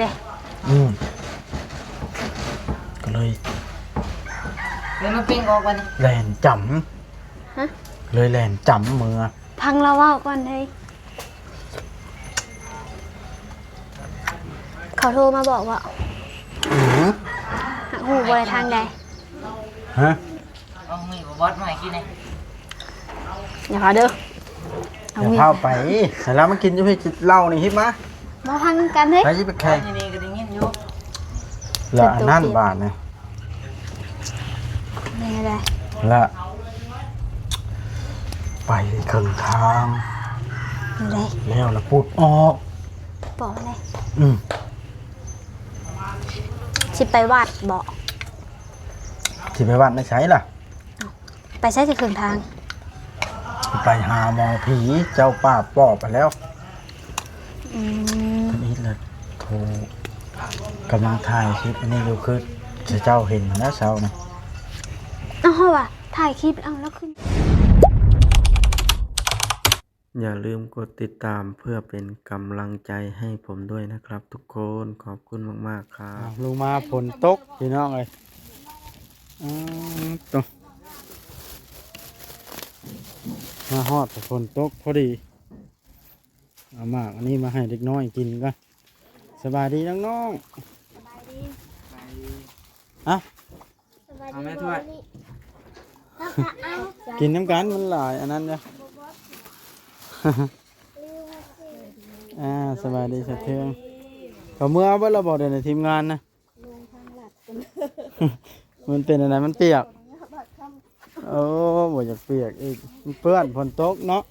เลยก็เลยเดี๋ยวมันปิ้งออกวันนี้แหลนจฮะเลยแหลนจำมือพังเราว่าก่อนเลยเขาโทรมาบอกว่าหักหูบริทางใดฮะเอามีบอสมาให้กินเลยอย่าพาเด้ออย่าเข้าไปเสร็จแล้วมันกินจะพี่เหล้านี่ฮิปมะมาพังกันเฮ้ยไปยิบไปแข่งนี่ก็ได้ยินอยู่ละนั่นบาทนะนี่อะไรละไปครึ่งทางอะไรแล้วละพูดออกบอกอะไรอืมชิไปวัดบอกที่ไปวัดไม่ใช่ล่ะไปใช้ที่ครึ่งทางไปหาหมอผีเจ้าป่าปอบไปแล้วทีนี้เลยโทรกำลังถ่ายคลิปอันนี้อยู่คือเจ้าเห็นนะเช้านะเอาว่ะถ่ายคลิปเอาแล้วขึ้นอย่าลืมกดติดตามเพื่อเป็นกำลังใจให้ผมด้วยนะครับทุกคนขอบคุณมากๆครับลงมาฝนตกพี่น้องเลยตกมาฮอดฝนตกพอดีเอามากอันนี้มาให้เด็กน้อยกินก็สบายดีน้องสบายดีอ่ะเอาแม่ถ้วยกินน้ำกันมันหลายอันนั้นจ้ะสบายดีสะเทืองก็เมื่อเวลาบอกเดินในทีมงานนะมันเป็นอะไรมันเปียกโอ้บ่อยากเปียกอีกเปื้อนฝนตกเนาะ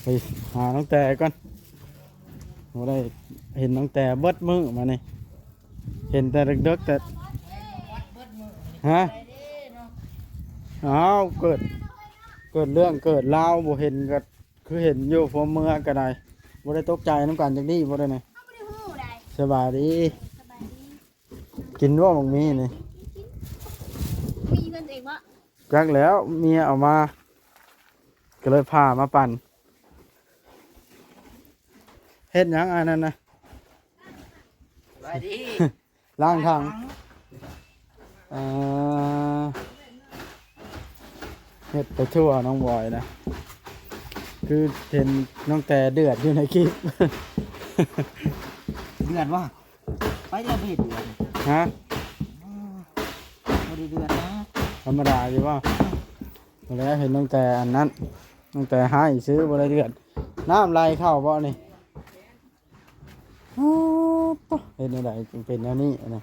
ไปหาน้องแต่ก่อนเราได้เห็นน้องแต่เบิดมือมานี่เห็นแต่เด็กๆแต่ฮะอ้าวเกิดเรื่องเกิดเล่าบ่เห็นก็คือเห็นอยู่พวกเมื่อก็ได้บ่ได้ตกใจน้ำกันจากนี้บ่ได้ไงสบายดีกินว่าบางมีนี่จักแล้วเมียเอามาก็เลยพามาปั่นเฮ็ดหยังอันนั้นนะล้างทางเฮ็ดไปทั่วน้องบอยนะคือเห็นน้องแต่เดือดอยู่ในคลิปเดือดว่ะไปแล้วพี่เดือดฮะไม่ได้เดือดนะธรรมดาอยู่ว่าแล้วเห็นน้องแต่อันนั้นน้องแต่ให้ซื้อบริเดือดน้ำไหลเข้าบ่นี่เห็นอะไรจึงเป็นแล้วนี่นะ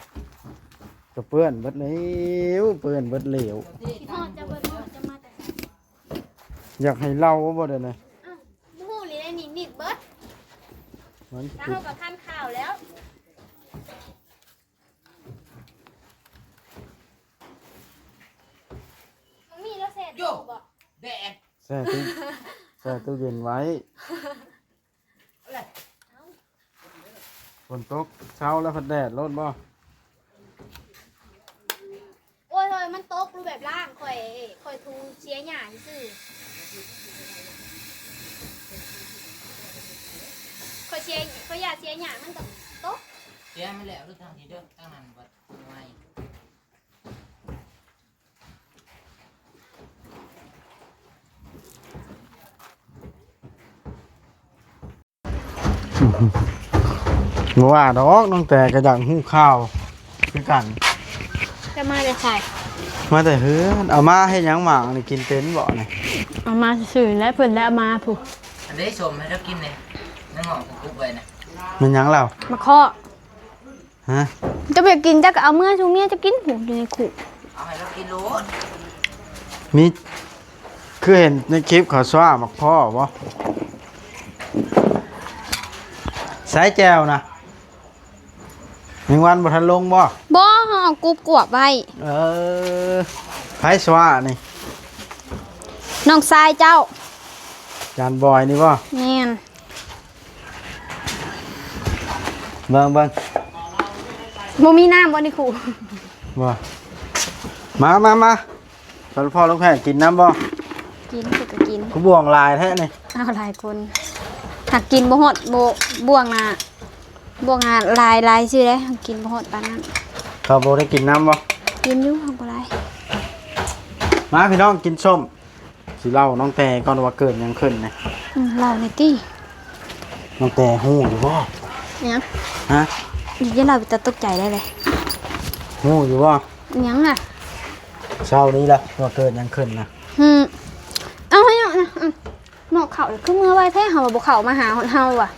ก็เปื้อนเบิดเหลวเปื้อนเบิดเหลวอยากให้เล่าบ่ได้เลยหูนี่ได้นิดเบิดถ้าเขากับขั้นข่าวแล้วมีแล้วเสร็จโยกแดดแช่ตู้เย็นไว้ฝนตกเช้าแล้วพัดแดดร้อนบ่โอ้ยมันตกรูแบบล่างค่อยทูเชียร์หยาซื่อค่อยเชียร์ค่อยอยากเชียร์หยามันตกเชียร์ไม่แล้วรู้ทางที่เด้อตั้งนานบัดไม่ว่าดอกน้องแต่กระดังหูข้าวคือกันจะมาจะใส่มาแต่เฮ้ยเอามาให้ยังหมากนี่กินเต็นบ่เนี่ยเอามาสื่อและเพิ่นและมาผู้อันนี้ชมให้เรากินเลยน้ำหอมของกุ๊กเลยนะมันยังเรามาข้อฮะจะไปกินจะเอาเมื่อช่วงนี้จะกินหูอยู่ในขู่เอาให้เรากินรู้มีคือเห็นในคลิปเขาสว่ามักพ่อบ่สายแจวนะมีวันบ่ทันลงบ่เอากรุบกวบไว้ไผสว่านี่น้องทรายเจ้าจานบอยนี่บ่แม่นเบิ่งบ่มีน้ำบ่นี่ครูบ่มาพ่อลูกแพทย์กินน้ำบ่กินคือก็กินกูบ่วงลายแท้นี่เอาหลายคน หักกินบ่ฮอดบ่วงน่ะบ่วงน่ะลายซื่อเด้หักกินบ่ฮอดปานนั้น เขาบ่ได้กินน้ำบ่ กินอยู่หักบ่ได้ มาพี่น้องกินส้มสิเล่าน้องแต่ก่อนว่าเกิดหยังขึ้นนะ เล่าในอยติ น้องแต่ฮู้อยู่บ่ หยัง ฮะ อย่าเล่าไปแต่ตกใจได้เลย ฮู้อยู่บ่ หยังน่ะ เช้านี้ล่ะว่าเกิดหยังขึ้นนะ เอาให้เนาะนะนอกเขาคือมือไว้แท้เฮาบ่เข้ามาหาเฮาว่ะ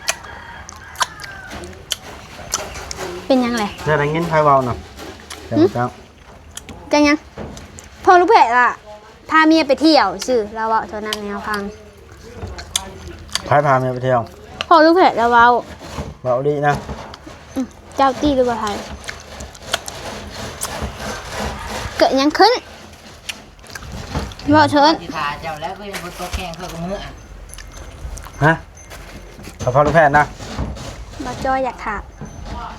เป็นหยังไง ได้ยินไผเว้าน่ะเดี๋ยวเจ้า จังยังพอลูกแพะล่ะพาเมียไปเที่ยวซื่อแล้วเว้าเท่านั้นแนวฟัง ไผพาแม่ไปเที่ยว พอลูกแพะแล้วเว้า เว้าดีนะ เจ้าตี้หรือว่าไทยเกิดหยังขึ้นเว้าเชิญ สิทาเจ้าแล้วก็ยังบ่ตกแข่งเข้ากับมืออ่ะ ฮะเขาพาลูกแพทย์นะ บ่จอยอยากถาม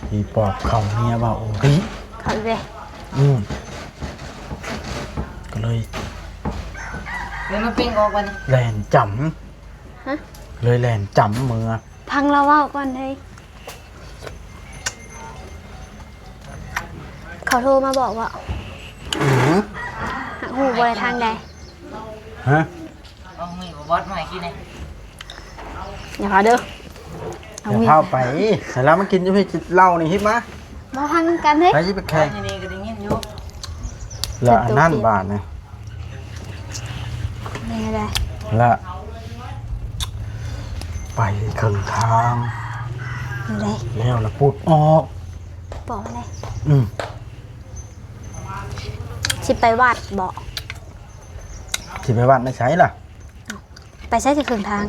พี่ปอบเขาเมียเว้าดี เขาอีกเลย ก็เลย เดี๋ยวมันปิ้งออกวันนี้ แลนจ ฮะ ำเลยแลนจำมือ พังเราเว้าก่อนเฮ้ยเขาโทรมาบอกว่า หักหูบริทางใด ฮะ เอามีบ่บอสมาให้กินนี่ อย่าพาเด้อเอา อย่า มีด เข้าไปใส่แล้วมันกินจะไปเหล้านี่ฮิปมา มาพังกันเฮ้ย ไปยิบไปแข่ง ที่นี่ก็ได้ยินอยู่ ละนั่นบาทนะ นี่ไง ละไปครึ่งทาง นี่ไง แล้วละพูดออก บอกอะไร อืม สิไปวาดบอก สิไปวัดไม่ใช่ล่ะ ไปใช้จะครึ่งทาง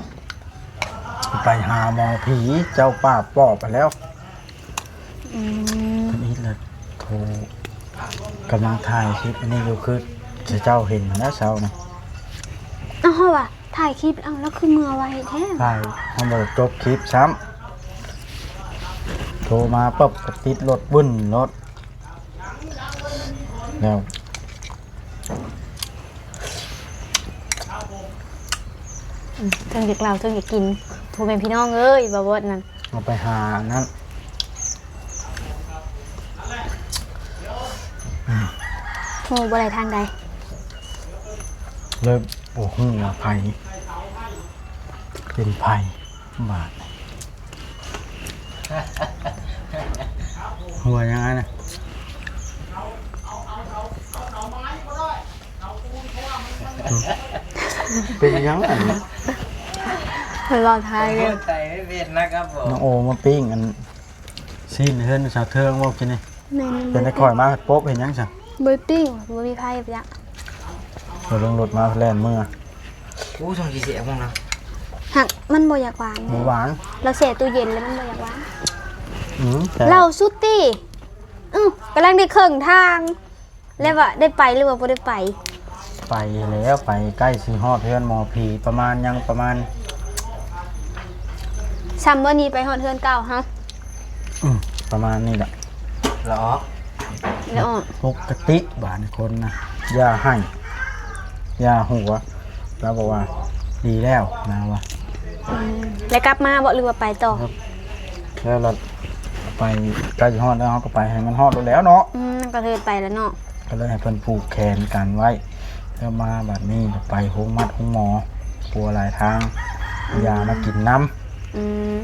ไปหาหมอผีเจ้าป่าปอบไปแล้ว อืม ทีนี้เลยโทรกำลังถ่ายคลิปอันนี้อยู่คือเจ้าเห็นแล้วเช้านะ อ้าวว่ะถ่ายคลิปเอาแล้วคือมือไว้แท้ ถ่ายทำแบบจบคลิปซ้ำโทรมาปุ๊บก็ติดรถบึ้นรถแล้ว เทิงอยากเล่าเทิงอยากกินทูเป็นพี่น้องเอ้ยบ่าวดนั่น เอาไปหานั้น หูบริทางใด เลยโอ้โหไผ่เป็นไผ่บาทหัวยังไงนะเป็นยังไง เพิ่นรอทายเลย ใจไม่เป็นนะครับผม น้องโอมาปิ้งอันซีนเฮือนสาวเทิงว่ากินนี่ แม่น เป็นตะข่อยมาโป๊บเห็นยังสั่ง บ่ปิ้งบ่มีไผไปยัง เราลงรถมาแล่นเมื่อ อู้ส่งกี่เสียบ้างนะ หักมันบ่อยากหวาน หมูหวาน เราเสียตู้เย็นแล้วมันบ่อยากหวาน แต่ เราสุดตี้กำลังได้ครึ่งทางแล้วว่าได้ไปหรือว่าบ่ได้ไป ไปแล้วไปใกล้สีฮอดเพื่อนหมอผีประมาณยังประมาณ ซัมเมอร์นี้ไปฮอดเฮือนเก่าฮะ ประมาณนี้แหละ หรอ แล้วออก ปกติบานคนนะอย่าให้อย่าหัวแล้วบอกว่าดีแล้วนะว่า แล้วกลับมาบ่หรือว่าไปต่อ แล้วเราไปใกล้จะฮอดแล้วเราก็ไปให้มันฮอดแล้วเนาะ มันก็เทินไปแล้วเนาะ ก็เลยให้เพิ่นผูกแขนกันไว้แล้วมาแบบนี้ไปห้องมัดห้องหมอปัวหลายทางยามากินน้ อืม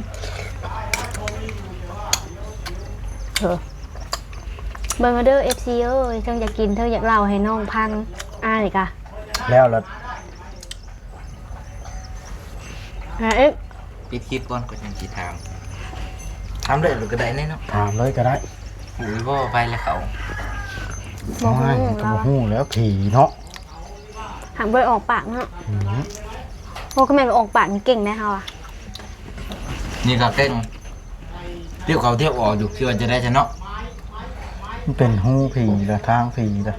เบิ่งมาเด้อ FC เอ้ยเทิงอยากกินเทิงอยากเล่าให้น้องพังอีกอ่ะ ำแล้วเรา เอ๊ะ ปิดคลิปก่อนก็ยังสิถามถามได้หรือก็ได้แน่เนาะ ถามเลยก็ได้ หูยบ่ไปแล้วเขา บ่ฮู้ ไม่ก็ เรา บ่ฮู้แล้วผีเนาะ หามบ่ได้ออกปากเนาะโอ้ก็แม่นออกปากนี่เก่งได้เฮาอ่ะ นี่ก็เก่งเที่ยวเขาเที่ยวออกอยู่คือว่าจะได้ชนะ มันเป็นหูผีละทางผีละ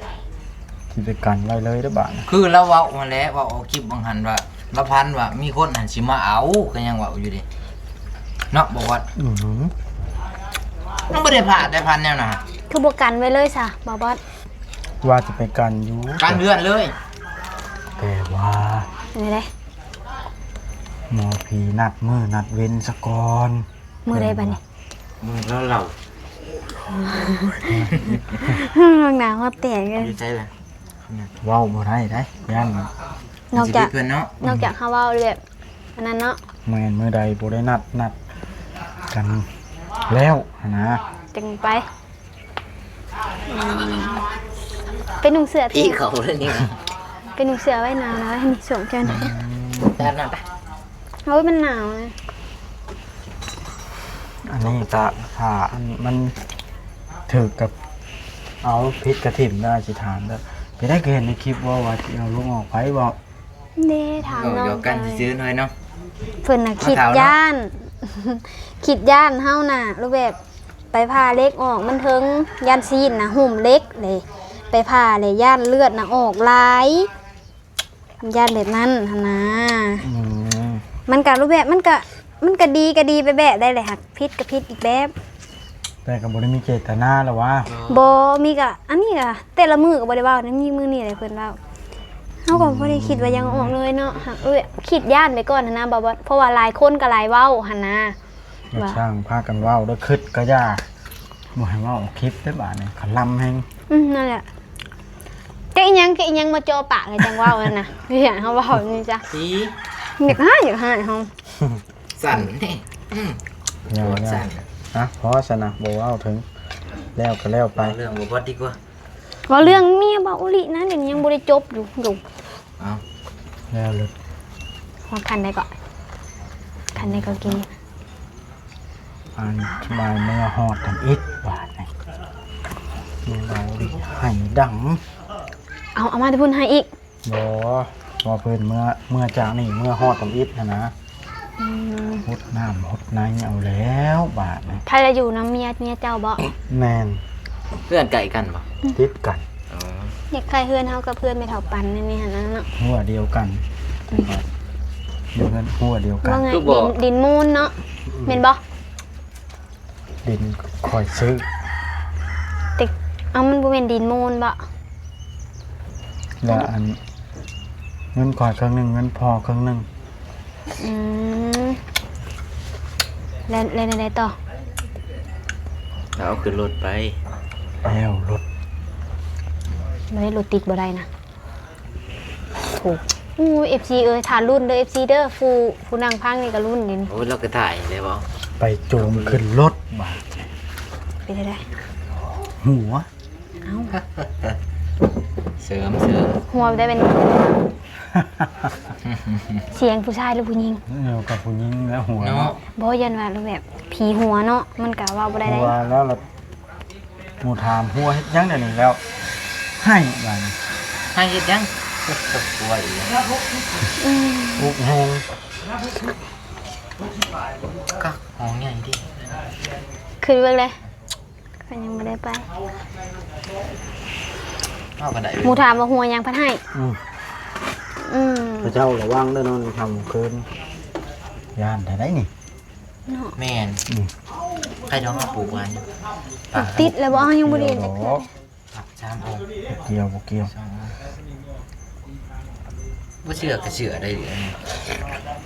ที่ไปกันไว้เลยเด้อบ้าน คือเราเว้ามาแล้วว่าเอาคลิปบางหันว่าละพันว่ามีคนหันสิมาเอาก็ยังเว้าอยู่ดิเนาะบอกว่า มันไม่ได้ผ่าได้พันแนวนะ คือบ่กันไว้เลยซะบ่บอส ว่าจะไปกันอยู่ การเดือนเลย แต่ว่า นี่เด้ หมอผีนัดมือนัดเว้นสะก่อน มือใดบัดนี้ มึงแล้วเรา น้องหนาวแตกเลย อยู่ใจเลย เว้าบ่ได้ได้ย่าน นอกจาก เพื่อนเนาะ นอกจากเขาเว้าแบบอันนั้นเนาะ แม่นมื้อใดบ่ได้นัดกันแล้วนะ จึงไปเป็นหนุ่มเสือ พี่เขาเลยนี่ เป็นหนุ่มเสือไว้หนาวนะให้มีสวมกัน ด้านนั้นไป เฮ้ยมันหนาวนะ อันนี้ก็ถ้าอันมันถือกับเอาพิษกระถิ่มได้สิถามแล้วไปได้เห็นในคลิปว่าสิเอาลูกออกไปบ่ เด้ถามน้อง เดี๋ยวกันซื้อหน่อยเนาะ เพิ่นน่ะคิดย่าน คิดย่านเฮาน่ะรูปแบบไปผ่าเล็กออกมันถึงย่านซีนน่ะหุ่มเล็กเลยไปผ่าเลยย่านเลือดน่ะออกหลายย่านแบบนั้นหั่นนะ อืม มันก็รูปแบบมันก็ดีไปแบบได้เลยค่ะพิษกับพิษอีกแบบ แต่ก็บ่ได้มีเจตนาแล้วว่า บ่มีก็อันนี้ก็แต่ละมือก็บ่ได้เว้านะมีมือนี่แหละเพิ่นเว้าเฮาก็บ่ได้คิดว่ายังออกเลยเนาะหักคิดย่านไปก่อนหั้นนะบ่ว่าเพราะว่าหลายคนก็หลายเว้าหั่นนะ อย่าช่างพากันเว้าแล้วคิดก็อย่าบ่ให้เว้าคลิปได้บาดนี่ขลำแฮง นั่นแหละแกอีหยังมาโจอปากเลยจังเว้านั่นน่ะคือหยังเฮาเว้านี่จ้ะ สี อยากหาเฮา สั่นนี่ปวดสั่น นะเพราะฉะนะบ่เว้าถึงแล้วก็แล้วไป เรื่องบ่บดดีกว่า ก็เรื่องเมียบ่อุลินะเดี๋ยวนี้ยังบ่ได้จบอยู่ เอา แล้วเลย พอคันได้ก็คันได้ก็กิน อันที่มาเมื่อฮอดกันอีกบาดนี่มีเบาดิให้ดัง เอามาที่พุ่นให้อีก บ่เพิ่นเมื่อจากนี่เมื่อฮอดกันอีกนะหดน้ำหดในเอาแล้วบาดนี่ ใครจะอยู่น้ำเมียเจ้าบ่ แม่น เพื่อนไก่กันปะ ติดกัน อ๋อ อยากใครเฮือนเฮากับเพื่อนไปเท่าปันนี่หั่นนั่นเนาะ หัวเดียวกันเดียวกันหัวเดียวกัน ว่าไงดินมูลเนาะแม่นบ่ ดินคอยซื้อ ติเอามันบ่แม่นดินมูลบ่ แล้วอันเงินก่อนครึ่งหนึงเงินพอครึ่งหนึง อืมแล้วได้ต่อ แล้วเอาขึ้นรถไป แล้วรถ บ่ได้รถติดบ่ได้นะถูกอู้ FC ทานรุ่นเด้อ FC เด้อผู้นั่งพังนี่ก็รุ่นนี่ โอ้ยเราก็ถ่ายได้บ่ ไปโจมขึ้นรถบาด ไปได้ หัว เอ้า เสริม หัวได้เป็น เสียงผู้ชายหรือผู้หญิง เดียวกับผู้หญิงแล้วหัว เนาะ บ่ยันว่ารูปแบบผีหัวเนาะมันก็ว่าบ่ได้ หั ได้ วแล้วเราหมูถามหัวเฮ็ดยังเดี๋ยวนี้แล้ว ให้บาดนี้ ให้เฮ็ดยังกลัวอีก อืม อุกแหง ก็ห้องใหญ่ดิ คือเบิ่งเลยก็ยังบ่ได้ไป เอากระได หมูถามว่าหัวยังพันให้ อืม พระเจ้าระวังเด้อนอนทำคืนย่านได้นี่ เนาะ แม่น อืม ใครน้องมาปลูกมันอยู่ ติดแล้วบ่ยังบ่ได้เห็นจักเทื่อ 3 องค์ เกี่ยวบ่เกี่ยว 2 องค์บ่เชื่อก็เชื่อได้อยู่อันนี้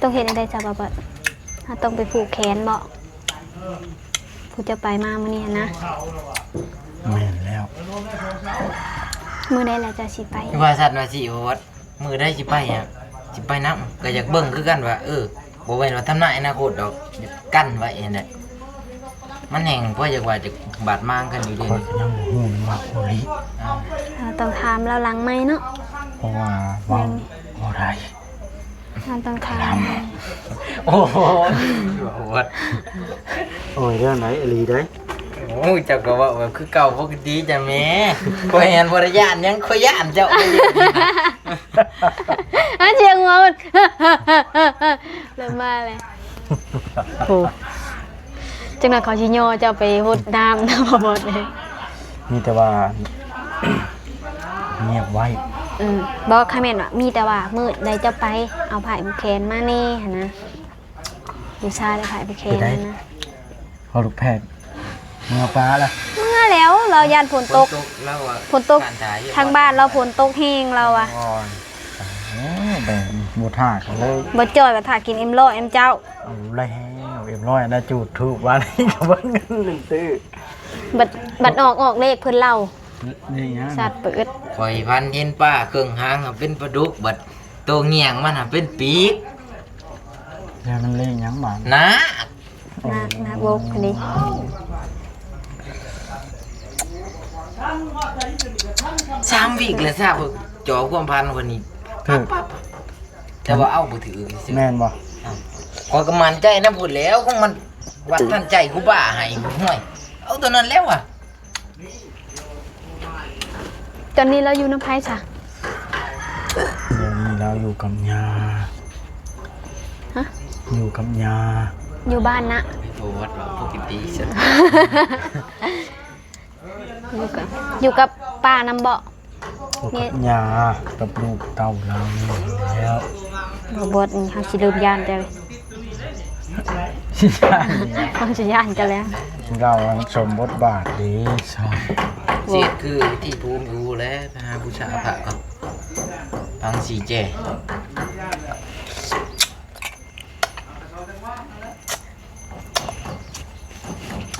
ต้องเฮ็ดได้จ้ะบ่บัดถ้าต้องไปผูกแขนบ่ผู้จะไปมามื้อนี้นะ แม่นแล้ว มื้อใดล่ะจะสิไป คือว่าสัตว์ว่าสิวัดมือได้สิไปอ่ะสิไปนำก็อยากเบิ่งคือกันว่าบ่แม่นว่าทำนายอนาคตดอกอยากกั้นไว้นั่นแหละมันแห่งเพราะอยากว่าจะบาดหมางกันอยู่เด้ คอยยังบ่ฮู้ว่าโอลิ เราต้องถามแล้วหลังไหมเนาะ เพราะว่าเว้าบ่ได้ เราต้องถาม โอ้โหวัด โอ้ยเรื่องไหนอลีได้ โอ้ยเจ้าก็ว่าแบบคือเก่าปกติจ้ะแม่ข่อยเห็นบ่ได้ย่านหยังข่อยย่านเจ้าเลย เจียงหัวมัน เริ่มมาเลยโหจังนั้นเขาชิโยจะเอาไปหดน้ำนะบ่หมดเลย มีแต่ว่า เงียบไว้ บอกคาเมนว่ามีแต่ว่ามืดใดจะไปเอาผ่ายบุแคนมาแน่หั่นนะบูชาได้ผ่ายบุแคนนะ พอลูกแพทย์เมื่อฟ้าละ เมื่อแล้วเรายานฝนตก แล้วว่า ฝนตก การถ่ายอยู่ ทางบ้านเราฝนตกแห้งเราอะ อ่อนแบบ บ่ท่ากันเลย บ่จอยก็ถ้ากินเอ็มร้อยเอ็มเจ้า เอาแล้วเอ็มร้อยได้จูดถูกว่านี่ก็เบิ่งเงินหนึ่งตื้อ บัดออกเลขเพิ่นเล่า นี่ฮะ สัตว์เปิด ข่อยพันเห็นป้าเครื่องหางอะเป็นปลาดุกบัดตัวเงียงมันอะเป็นปีก แล้วมันเล่นหยังบาด นะ นาบกอันนี้ 3 วิเลยทราบว่าจอความพันคนนี้ ถูก แต่ว่าเอาบ่ถือซื่อ แม่นบ่ ขอยก็มั่นใจนะพูดแล้วของมันวัดทันใจกูบ้าให้ห่วยเอาตัวนั้นแล้วอ่ะ ตอนนี้เราอยู่น้ำไผ่จ้ะ เดี๋ยวนี้เราอยู่กับยา ฮะ อยู่กับยา อยู่บ้านนะ ไม่โทรวัดว่าปกติซะ อยู่กับป้านำเบาะ อยู่กับยากับลูกเต่าเรานี่แล้ว บ่บดนี่เฮาสิลืมย่านจ้ะเลย สิใช่ เฮาสิย่านจ้ะแล้ว เราสมบทบาทดีใช่ เสียดคือวิธีภูมิรู้แล้วไปหาบูชาพระก่อนฟังสีแจ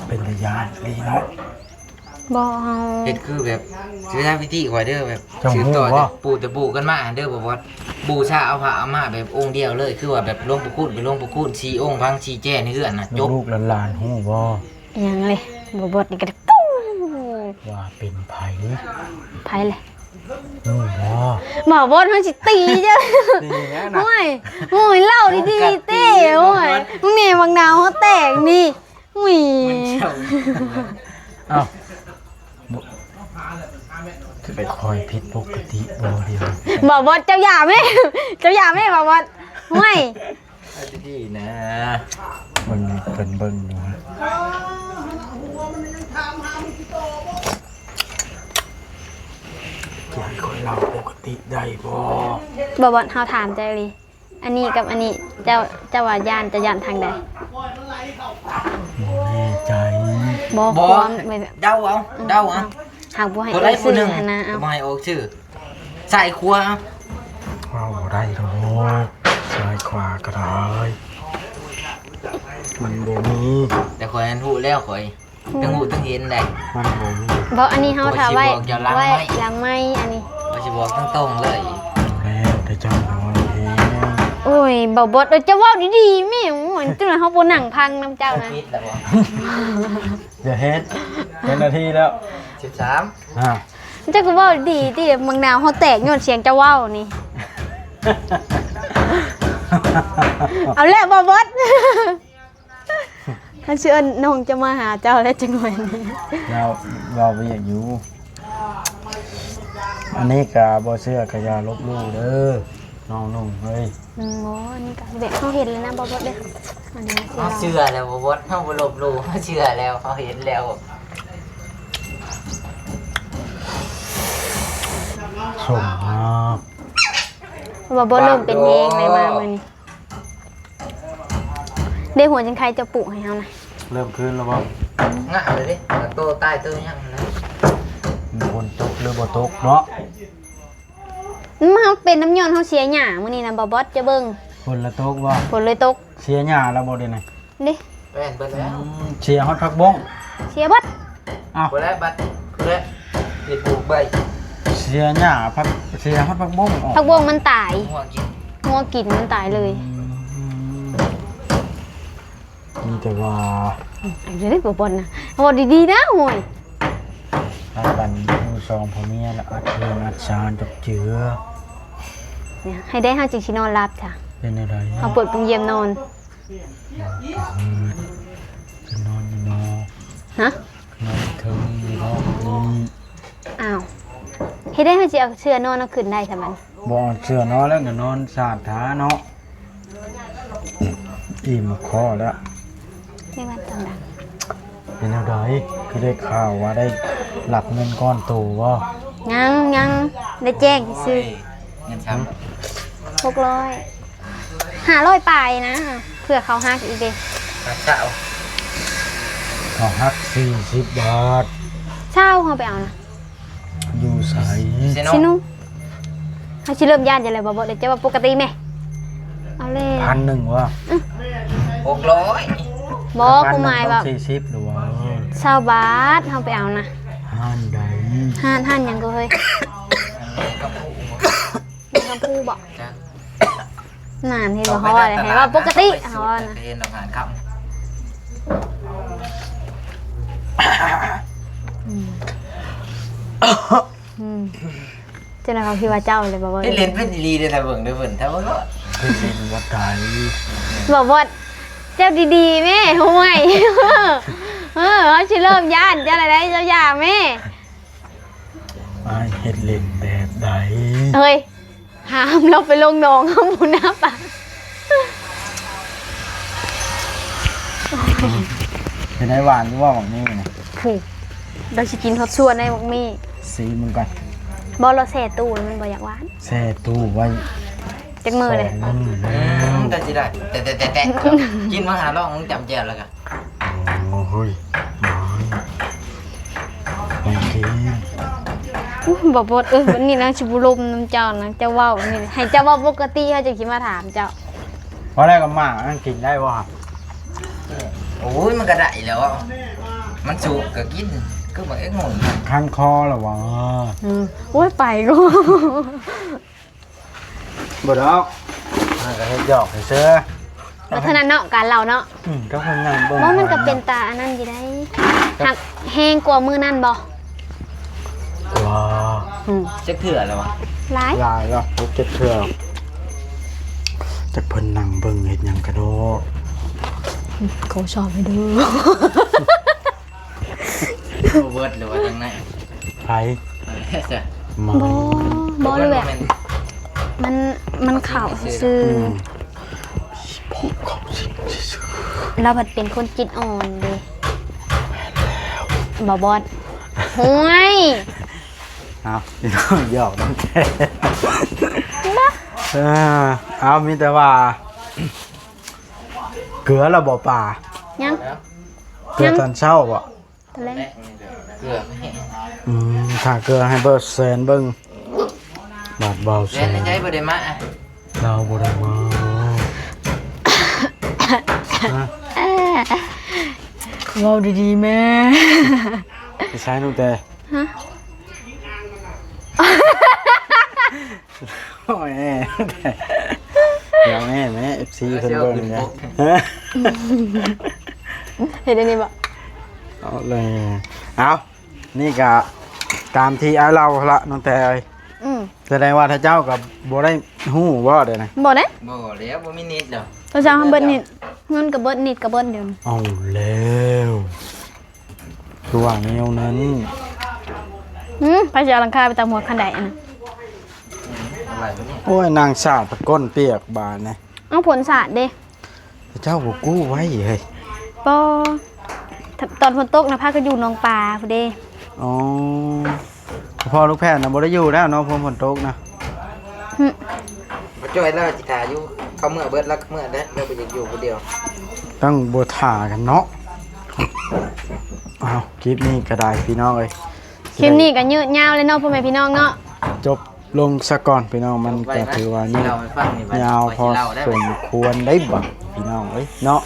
เป็นระยะดีเนาะ บ่เฮา เฮ็ดคือแบบซื้อทางวิธีข่อยเด้อแบบ จังหู้ ซื้อต่อ วะ จากปู่แต่ปู่กันมาเด้อบ่ว่าบูชาเอาพระเอามาแบบองค์เดียวเลยคือว่าแบบหลวงปู่คูณไปหลวงปู่คูณ4องค์พัง4แจ้ในเฮือนน่ะจบ ลูกหลานๆฮู้บ่ อิหยังเลยบ่บดนี่ก็ตู้ ว่าเป็นไผ ไผเลย ฮู้บ่ บ่บดเฮาสิตีจ้ะ ดีแล้วนะ โอ้ยเล่าดีๆเต้โอ้ยมึงนี่บางนาวเฮาแตกนี่อุ้ย เอ้าบ่คือไปคอยผิดปกติบ่เดียว บ่บดเจ้าอย่าแม่เจ้าอย่าแม่บ่บดห่วย ดีนะ เบิ่งเพิ่นเบิ่งอยู่ฮะจะให้คนเราปกติได้บ่ บ่บดเฮาถามใจเลยอันนี้กับอันนี้เจ้าว่าย่านจะย่านทางใด บ่แน่ใจ บ่ บ่ ความไม่แบบ เดาเอาเดาเอา หากบ่ให้ คน เอ่ ใด ย ผู้ ชื่อ หนึ่ง หั่นนะเอา บ่ให้ออกชื่อใส่ครัวเอา เอาได้ดอกซ้ายขวาก็ได้มันบ่มี แต่ข่อยนั้นฮู้แล้วข่อยทั้งฮู้ทั้งเห็นได้ มันบ่มี บ่อันนี้เฮาถามไว้ บ่สิบอกอย่าล้าง ไว้ ไม้ หลังไม้อันนี้ ว่าสิบอกตรงๆเลย แล้วแต่เจ้าน้อยเอง โอ้ยบ่บดเอ้ยเจ้าเว้าดีๆแม่เหมือนจังได๋เฮาบ่นั่งพังนํเจ้านะ คิดแล้วบ่ อย่าเฮ็ดเป็นนาทีแล้ว 13 อ่า เจ้าก็เว้าดีติบางนาวเฮาแตกย้อนเสียงเจ้าเว้านี่เอาแล้วบ่บด ถ้าเชื่อน้องจะมาหาเจ้าแล้วจังหวะนี้ เราไปอยากอยู่ อันนี้ก็บ่เชื่อก็อย่าลบหลู่เด้อน้องนุ่งเฮ้ย บ่อันนี้ก็แบบเฮาเห็นแล้วนะบ่บดเด้ออันนี้ เฮาเชื่อแล้วบ่บ่เฮาบ่ลบหลู่เฮาเชื่อแล้วเฮาเห็นแล้ว ส่งมาก บ่บดเริ่มเป็นเองเลยมามื้อนี้ได้หัวจังไคจะปลูกให้เฮานะ เริ่มขึ้นแล้วบ่ งะเลยดิโตตายโตยังนะ มีคนตกหรือบ่ตกเนาะ มันเป็นน้ำย้อนเฮาเสียหญ้ามื้อนี้นะบ่บดจะเบิ่ง คนละตกบ่ ฝนเลยตก เสียหญ้าแล้วบ่ได้ไหน ดิ แป้นเบิดแล้ว เสียฮอดผักบง เสียเบัด อ้าว เบิดแล้วบัดเบิดปิดปลูกใบ เสียหญ้าผักเสียฮอดผักบงออก ผักบวงมันตาย หัวกิน งัวกินมันตายเลย มีแต่ว่า อันนี้บ่บ่นนะบ่ดีๆนะโอ้ย ถ้ากันมือซองพ่อเมียแล้วอัดเงินอัดชานจับเจือ เนี่ยให้ได้เฮาจึงสินอนหลับจ้ะ เป็นอะไร เฮาเปิดโปงเยี่ยมนอน จะนอนอยู่นอก ฮะ นอนถึงอยู่นอกนี่ อ้าวเฮ็ดได้เฮาสิเอาเสื้อนอนเอาขึ้นได้ซะมัน บ่เชื่อนอนแล้วก็นอนสาดท้าเนาะอิ่มคอแล้ว ไม่ว่าจังดัง เป็นอะไรคือได้ข่าวว่าได้หลับเงินก้อนโตบ่ ยังได้แจ้งซื้อ เงินช้ 600 500ปลายนะเพื่อเขาฮักอีกเด้ ำปลาเช้า เขาหัก40 บาท เช้าเฮาไปเอานะ อยู่ใส เซโน สิหนูเฮาสิเริ่มย่านจังได๋บ่เดี๋ยวจะว่าปกติแม่ เอาเลย 1,000วะ 600 บอกกูหมายแบบ 40หรือว่า 20 บาทเฮาไปเอานะ ห้านใด ห้านหยังก็เฮ้ย กับผู้ คำพูดบอก จ้ะ นานที่บอกเขาว่าอะไรให้ว่าปกติเขาว่านะ เห็นอาหารค่ เจ้าหน้าเขาคิดว่าเจ้าเลยบอกว่า ำได้เล่นเป็นดีๆเลยถ้าเบิ่งได้เบิ่งถ้าเบิ่งก็ เป็นวัดใด บอกว่าเจ้าดีๆแม่ห่วย เขาชิเริ่มย่านเจ้าอะไรเจ้าอย่าแม่ อ้ายเฮ็ดเล่นแบบใด เฮ้ยห้ามเราไปลงหนองข้างบนน้ำปะ เป็นไอ้หวานหรือว่าหวังนี่นะ ผูกเราจะกินทอดส่วนในบักมี่ ซีมึงก่อน บอลเราแส่ตู้มันบ่อยากหวาน แช่ตู้ไว้ จักมือเลย 2 มื้อแล้ว แต่สิได้แต่กินมาหาลองจำแจ่วแล้วกัน โอ้โหยไม่กิน บอกว่าวันนี้นะชิบุลมน้ำเจ้านะเจ้าเว่านี่ให้เจ้าเว่าปกติเขาจะคิดมาถามเจ้า เพราะอะไรกับหมานั่นกินได้บ่ครับ โอ้ยมันก็ได้แล้วอะมันสุกก็กินก็เหมือนไอ้งง คันคอเหรอวะ โอ้ยไปก็ บ่ดอกมันก็เฮ็ดหยอกให้เสื้อ แล้วเท่านั้นเนาะการเราเนาะ ก็เพิ่นนั่งเบิ่ง ว่ามันก็เป็นตาอันนั้นอยู่ได้หักแห้งกว่ามือนั่นบ่ ว้า จะเถื่อแล้ววะ ร้าย ลายแล้วพบเจ็ดเทื่อจักเพิ่นนั่งเบิ่งเฮ็ดหยังกะโด เขาชอบไปดู เวิร์ดหรือว่าจังไง ไผ จ้ะ มา บ่เลยแบบมันเข่าซื่อ พบเขาสิซื่อ เราบัดเป็นคนจิตอ่อนเด้บ่บอดห่วย เอาพี่น้องหยอกน้องแท้เอามีแต่ว่า เกลือเราบ่ป่า ยัง แล้ว เกลือตอนเช้าบ่ ตะเล แม่เกลือไม่ ถ้าเกลือให้เบิดแสนเบิ่งบาทเบาแส เล่น น ในใจบ่ได้มา เราบ่ได้มาฮะ เว้าดีๆแม่ ไปใช้นู่นแต่ ฮะ โอ้ยแม่เดี๋ยวแม่ FC เพิ่นเบิ่งนะฮะ เห็นอันนี้บ่ เอาเลยเอานี่ก็ตามที่เอาเราละน้องแต่เอ้ย แสดงว่าถ้าเจ้ากับบ่ได้ฮู้บ่เด้อนะ บ่ได้ บ่แล้วบ่มีนิดดอก เราจะเบิดนิดเงินกับเบิดนิดกับเบิดเดี๋ยว เอาแล้วคือว่าแนวนั้น ไปจะเอาหลังคาไปตามหัวคันไดอันน่ะ อะไรวะเนี่ย โอ้ยนางสาดตะก้นเปียกบานนะ เอาผลสาดเด้ เจ้าบ่กู้ไว้เฮ้ย ปอตอนฝนตกนะพาก็อยู่หนองปลาพุ่นเด้ อ๋อพ่อลูกแพทย์น่ะบ่ได้อยู่แล้วเนาะพอฝนตกนะ บ่จ้อยแล้วจิตาอยู่เขาเมื่อเบิดแล้วเมื่อได้แล้วบ่อยากอยู่คนเดียว ต้องบ่ท่ากันเนาะอ้าวคลิปนี้ก็ได้พี่น้องเอ้ย คลิปนี้ก็ยืดยาวเลยเนาะพ่อแม่พี่น้องเนาะ จบลงซะก่อนพี่น้องมันก็ถือว่านี่ เราให้ฟังนี่บัด ยาวพอ เล่าได้ สมควรได้บ่พี่น้องเอ้ยเนาะ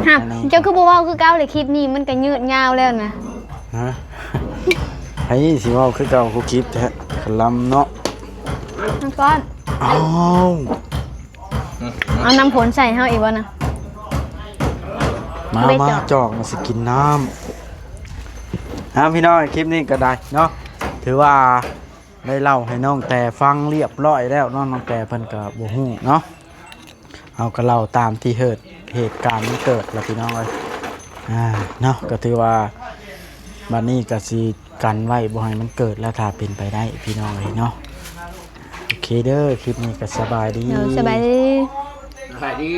ฮะเจ้าคือบ่เว้าคือเก่าเลยคลิปนี้มันก็ยืดยาวแล้วนะ ฮะ ไอ้สิเว่าคือเก่ากูคิดแท้ขลำเนาะ น้องก้อน อ้าว เอาน้ำผลใส่เฮาอีกบ่นะ มา ไม่ มา เจาะ จอกมาสิกินน้ำพี่น้องคลิปนี้ก็ได้เนาะถือว่าได้เล่าให้น้องแต่ฟังเรียบร้อยแล้วเนาะน้องแต่เพิ่นก็บ่ฮู้เนาะเอาก็เล่าตามที่เหตุการณ์มันเกิดแล้วพี่น้องเอ้ยเนาะก็ถือว่าบัดนี้ก็สิกันไว้บ่ให้มันเกิดแล้วถ้าเป็นไปได้พี่น้องเอ้ยเนาะโอเคเด้อคลิปนี้ก็สบายดี เดี๋ยวสบายดี สวัสดี